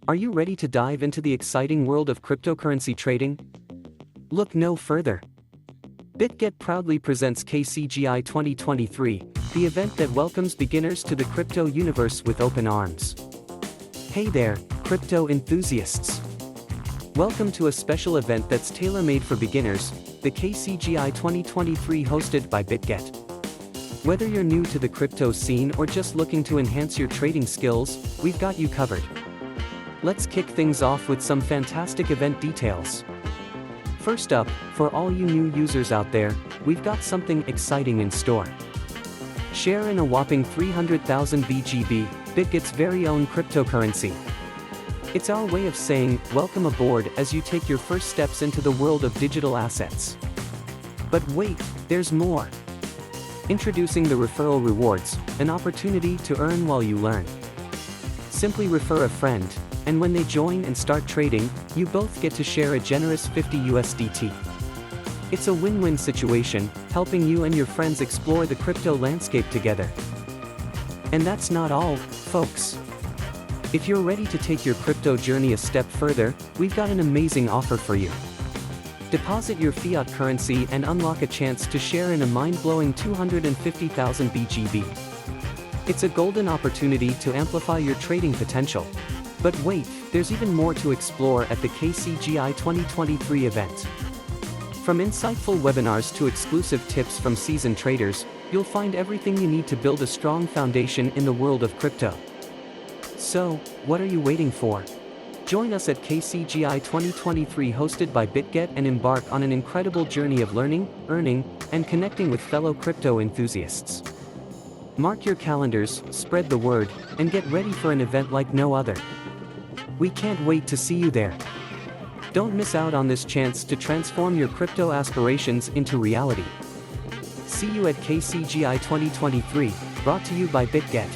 Are you ready to dive into the exciting world of cryptocurrency trading? Look no further. Bitget proudly presents KCGI 2023, the event that welcomes beginners to the crypto universe with open arms. Hey there, crypto enthusiasts! Welcome to a special event that's tailor-made for beginners, the KCGI 2023 hosted by Bitget. Whether you're new to the crypto scene or just looking to enhance your trading skills, we've got you covered. Let's kick things off with some fantastic event details. First up, for all you new users out there, we've got something exciting in store. Share in a whopping 300,000 BGB, Bitget's very own cryptocurrency. It's our way of saying, welcome aboard as you take your first steps into the world of digital assets. But wait, there's more. Introducing the referral rewards, an opportunity to earn while you learn. Simply refer a friend, and when they join and start trading, you both get to share a generous 50 USDT. It's a win-win situation, helping you and your friends explore the crypto landscape together. And that's not all, folks. If you're ready to take your crypto journey a step further, we've got an amazing offer for you. Deposit your fiat currency and unlock a chance to share in a mind-blowing 250,000 BGB. It's a golden opportunity to amplify your trading potential. But wait, there's even more to explore at the KCGI 2023 event. From insightful webinars to exclusive tips from seasoned traders, you'll find everything you need to build a strong foundation in the world of crypto. So, what are you waiting for? Join us at KCGI 2023 hosted by Bitget and embark on an incredible journey of learning, earning, and connecting with fellow crypto enthusiasts. Mark your calendars, spread the word, and get ready for an event like no other. We can't wait to see you there. Don't miss out on this chance to transform your crypto aspirations into reality. See you at KCGI 2023, brought to you by Bitget.